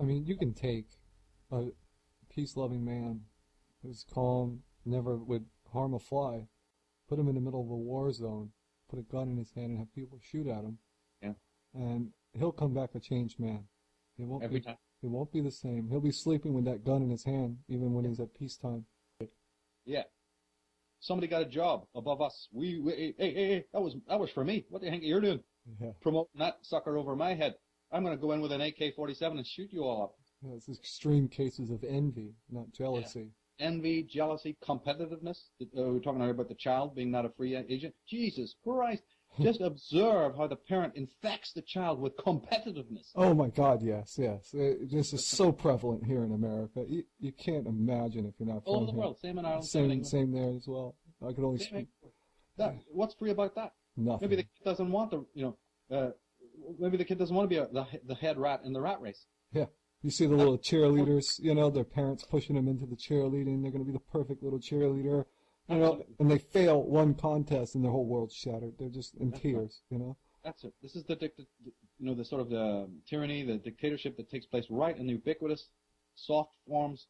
I mean, you can take a peace-loving man who's calm, never would harm a fly, put him in the middle of a war zone, put a gun in his hand and have people shoot at him, Yeah. and he'll come back a changed man. He won't Every be, time. He won't be the same. He'll be sleeping with that gun in his hand, even when he's at peacetime. Yeah. Somebody got a job above us. Hey, that was for me. What the heck you're doing? Yeah. Promoting that sucker over my head. I'm going to go in with an AK-47 and shoot you all up. Yeah, it's extreme cases of envy, not jealousy. Yeah. Envy, jealousy, competitiveness. We're talking earlier about the child being not a free agent. Jesus Christ. Just observe how the parent infects the child with competitiveness. Oh my God, yes. This is so prevalent here in America. You can't imagine if you're not from All over the here. world. Same in Ireland. Same there as well. I could only speak. What's free about that? Nothing. Maybe the kid doesn't want maybe the kid doesn't want to be the head rat in the rat race. Yeah. You see the little cheerleaders, their parents pushing them into the cheerleading. They're going to be the perfect little cheerleader. And they fail one contest and their whole world's shattered. They're just in tears, That's it. This is the sort of the tyranny, the dictatorship that takes place right in the ubiquitous, soft forms.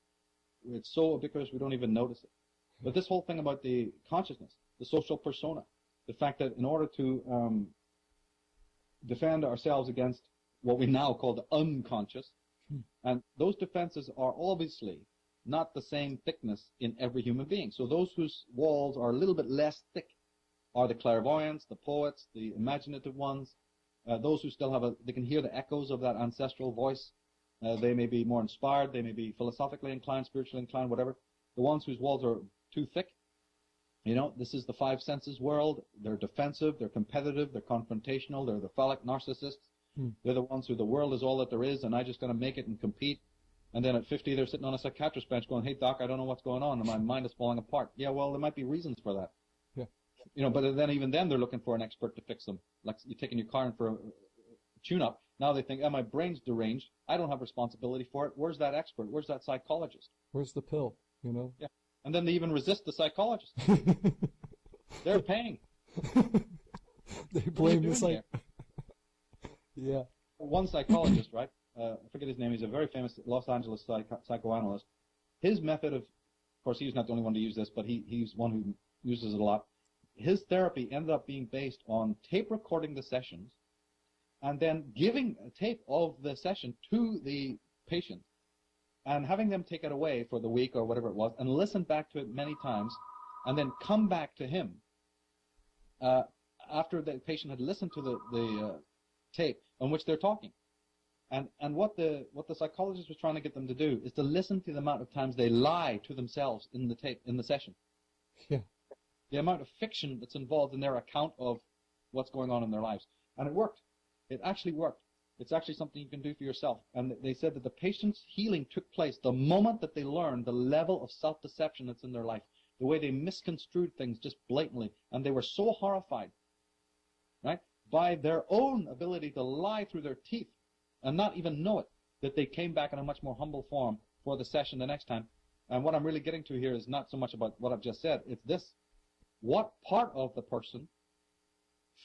It's so ubiquitous we don't even notice it. But this whole thing about the consciousness, the social persona, the fact that in order to defend ourselves against what we now call the unconscious, and those defenses are obviously not the same thickness in every human being. So those whose walls are a little bit less thick are the clairvoyants, the poets, the imaginative ones, those who still they can hear the echoes of that ancestral voice. They may be more inspired, they may be philosophically inclined, spiritually inclined, whatever. The ones whose walls are too thick, this is the five senses world. They're defensive, they're competitive, they're confrontational, they're the phallic narcissists. They're the ones who the world is all that there is and I just got to make it and compete. And then at 50, they're sitting on a psychiatrist's bench going, hey, doc, I don't know what's going on, and my mind is falling apart. Yeah, well, there might be reasons for that. Yeah. But then even then, they're looking for an expert to fix them. Like you're taking your car in for a tune-up. Now they think, my brain's deranged. I don't have responsibility for it. Where's that expert? Where's that psychologist? Where's the pill, Yeah. And then they even resist the psychologist. They're paying. They blame the psychologist. Yeah. One psychologist, right? I forget his name. He's a very famous Los Angeles psychoanalyst. His method of course, he's not the only one to use this, but he's one who uses it a lot. His therapy ended up being based on tape recording the sessions and then giving a tape of the session to the patient and having them take it away for the week or whatever it was and listen back to it many times and then come back to him after the patient had listened to the tape on which they're talking. And what the psychologist was trying to get them to do is to listen to the amount of times they lie to themselves in the tape, in the session. Yeah. The amount of fiction that's involved in their account of what's going on in their lives. And it worked. It actually worked. It's actually something you can do for yourself. And they said that the patient's healing took place the moment that they learned the level of self-deception that's in their life, the way they misconstrued things just blatantly. And they were so horrified, right, by their own ability to lie through their teeth and not even know it, that they came back in a much more humble form for the session the next time. And what I'm really getting to here is not so much about what I've just said. It's this. What part of the person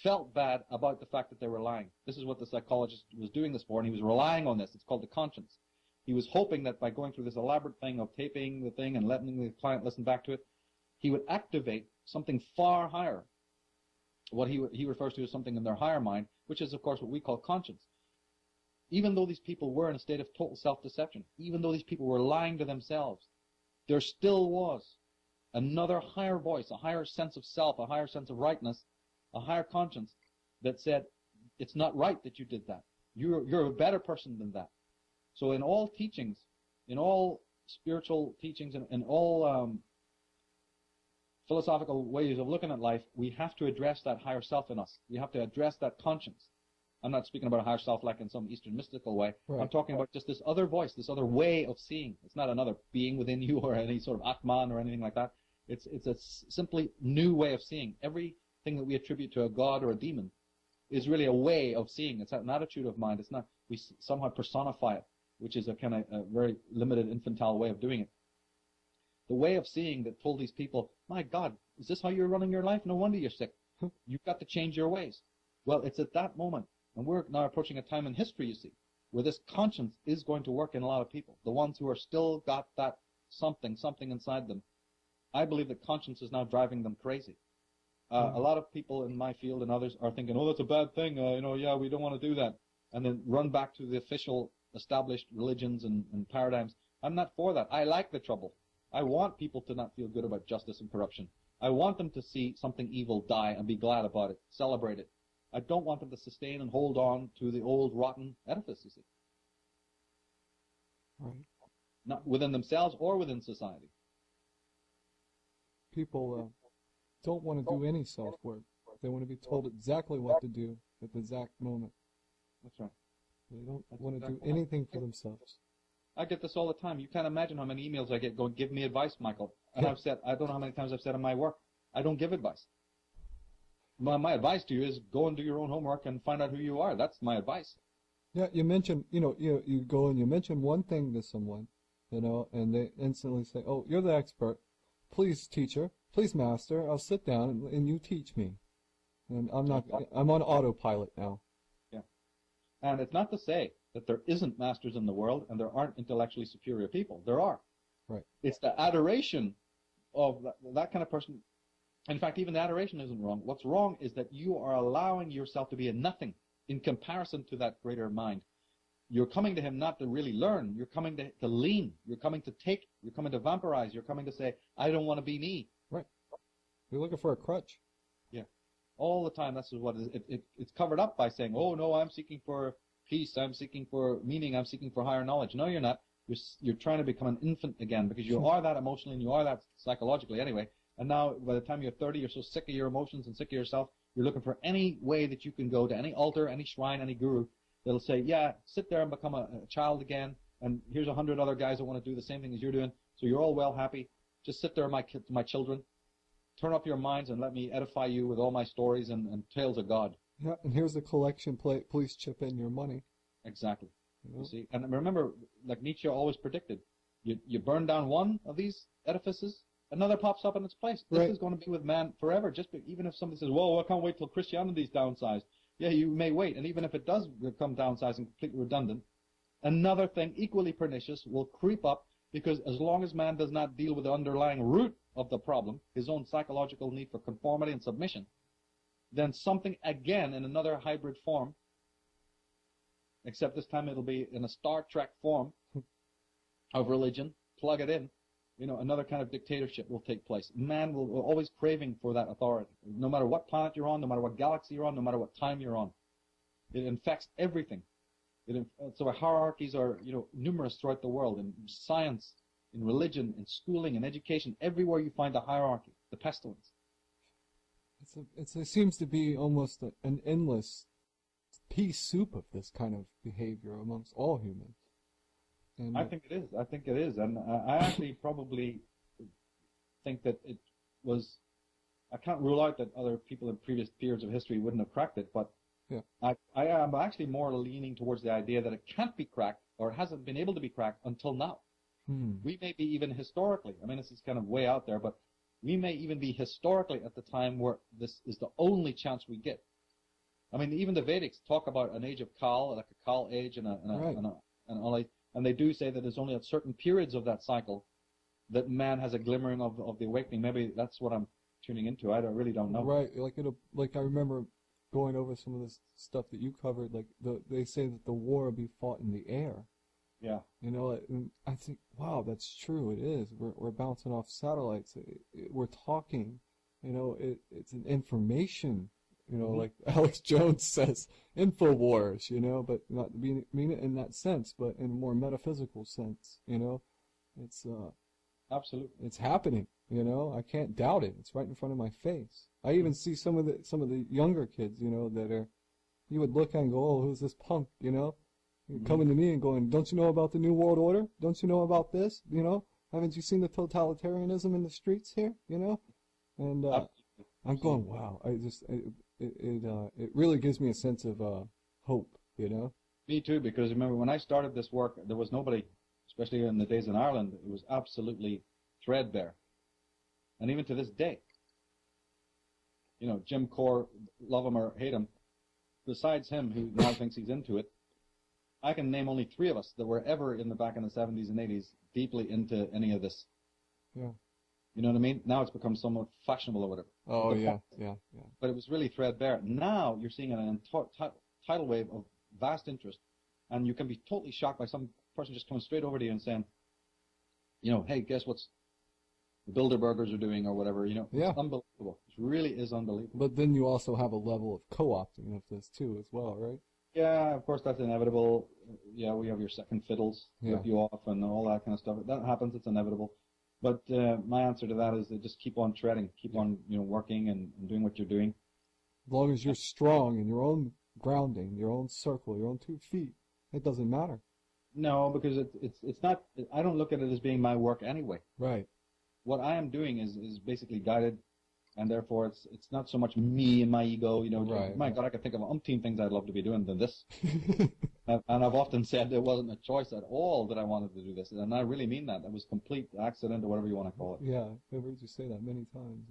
felt bad about the fact that they were lying? This is what the psychologist was doing this for, and he was relying on this. It's called the conscience. He was hoping that by going through this elaborate thing of taping the thing and letting the client listen back to it, he would activate something far higher, what he refers to as something in their higher mind, which is, of course, what we call conscience. Even though these people were in a state of total self-deception, even though these people were lying to themselves, there still was another higher voice, a higher sense of self, a higher sense of rightness, a higher conscience that said, it's not right that you did that. You're a better person than that. So in all teachings, in all spiritual teachings, and in all philosophical ways of looking at life, we have to address that higher self in us. We have to address that conscience. I'm not speaking about a higher self like in some Eastern mystical way. Right. I'm talking about just this other voice, this other way of seeing. It's not another being within you or any sort of Atman or anything like that. It's a simply new way of seeing. Everything that we attribute to a god or a demon is really a way of seeing. It's an attitude of mind. It's not, we somehow personify it, which is a kind of a very limited infantile way of doing it. The way of seeing that told these people, my God, is this how you're running your life? No wonder you're sick. You've got to change your ways. Well, it's at that moment. And we're now approaching a time in history, you see, where this conscience is going to work in a lot of people, the ones who are still got that something inside them. I believe that conscience is now driving them crazy. A lot of people in my field and others are thinking, oh, that's a bad thing, yeah, we don't want to do that, and then run back to the official established religions and paradigms. I'm not for that. I like the trouble. I want people to not feel good about justice and corruption. I want them to see something evil die and be glad about it, celebrate it. I don't want them to sustain and hold on to the old rotten edifice, you see. Right. Not within themselves or within society. People don't want to do any self-work. They want to be told exactly what to do at the exact moment. That's right. They don't want to do anything for themselves. I get this all the time. You can't imagine how many emails I get going, give me advice, Michael. And Yeah. I've said, I don't know how many times I've said in my work, I don't give advice. My advice to you is go and do your own homework and find out who you are. That's my advice. Yeah, you mention, you go and you mention one thing to someone, and they instantly say, oh, you're the expert. Please, teacher. Please, master. I'll sit down and you teach me. And I'm on autopilot now. Yeah. And it's not to say that there isn't masters in the world and there aren't intellectually superior people. There are. Right. It's the adoration of that kind of person. In fact, even the adoration isn't wrong. What's wrong is that you are allowing yourself to be a nothing in comparison to that greater mind. You're coming to him not to really learn. You're coming to lean. You're coming to take. You're coming to vampirize. You're coming to say, I don't want to be me. Right. You're looking for a crutch. Yeah. All the time, that's what it is. It's covered up by saying, oh, no, I'm seeking for peace. I'm seeking for meaning. I'm seeking for higher knowledge. No, you're not. You're trying to become an infant again because you are that emotionally and you are that psychologically anyway. And now, by the time you're 30, you're so sick of your emotions and sick of yourself, you're looking for any way that you can go to any altar, any shrine, any guru that'll say, yeah, sit there and become a child again, and here's 100 other guys that want to do the same thing as you're doing, so you're all well happy. Just sit there, my children. Turn up your minds and let me edify you with all my stories and tales of God. Yeah, and here's the collection plate. Please chip in your money. Exactly. You see, and remember, like Nietzsche always predicted, you burn down one of these edifices, another pops up in its place. This is going to be with man forever. Even if somebody says, well, I can't wait till Christianity's downsized. Yeah, you may wait. And even if it does become downsized and completely redundant, another thing equally pernicious will creep up, because as long as man does not deal with the underlying root of the problem, his own psychological need for conformity and submission, then something again in another hybrid form, except this time it'll be in a Star Trek form of religion, plug it in, another kind of dictatorship will take place. Man will always craving for that authority, no matter what planet you're on, no matter what galaxy you're on, no matter what time you're on. It infects everything. So hierarchies are, numerous throughout the world, in science, in religion, in schooling, in education. Everywhere you find a hierarchy, the pestilence. It seems to be almost an endless pea soup of this kind of behavior amongst all humans. And I think it is. And I actually probably think that it was, I can't rule out that other people in previous periods of history wouldn't have cracked it, but yeah. I am actually more leaning towards the idea that it can't be cracked, or it hasn't been able to be cracked until now. We may be even historically, this is kind of way out there, but we may even be historically at the time where this is the only chance we get. Even the Vedics talk about an age of Kal, like a Kal age, and they do say that it's only at certain periods of that cycle that man has a glimmering of the awakening. Maybe that's what I'm tuning into. I really don't know. Right, like I remember going over some of this stuff that you covered. Like they say that the war will be fought in the air. Yeah. And I think, wow, that's true. It is. We're bouncing off satellites. We're talking. It's an information. Like Alex Jones says, InfoWars, but not mean it in that sense, but in a more metaphysical sense, it's, absolutely, it's happening, I can't doubt it. It's right in front of my face. I even see some of the younger kids, that are, you would look and go, oh, who's this punk, coming to me and going, don't you know about the New World Order? Don't you know about this? Haven't you seen the totalitarianism in the streets here, And, I'm going, wow, it really gives me a sense of hope, Me too, because remember, when I started this work, there was nobody, especially in the days in Ireland, it was absolutely threadbare. And even to this day, Jim Core, love him or hate him, besides him, who now thinks he's into it, I can name only 3 of us that were ever back in the 70s and 80s deeply into any of this. Yeah. You know what I mean? Now it's become somewhat fashionable or whatever. Oh, yeah. But it was really threadbare. Now you're seeing an tidal wave of vast interest, and you can be totally shocked by some person just coming straight over to you and saying, you know, hey, guess what's the Bilderbergers are doing or whatever, you know. Yeah. It's unbelievable. It really is unbelievable. But then you also have a level of co-opting of this too as well, right? Yeah, of course, that's inevitable. Yeah, we have your second fiddles, rip you off and all that kind of stuff. That happens, it's inevitable. But my answer to that is to just keep on treading, keep on, you know, working and doing what you're doing. As long as you're strong in your own grounding, your own circle, your own 2 feet, it doesn't matter. No, because it's not, I don't look at it as being my work anyway. Right. What I am doing is basically guided, and therefore it's not so much me and my ego, you know. Right. My God, I could think of umpteen things I'd love to be doing than this. And I've often said it wasn't a choice at all that I wanted to do this, and I really mean that. It was complete accident or whatever you want to call it. Yeah, I've heard you say that many times.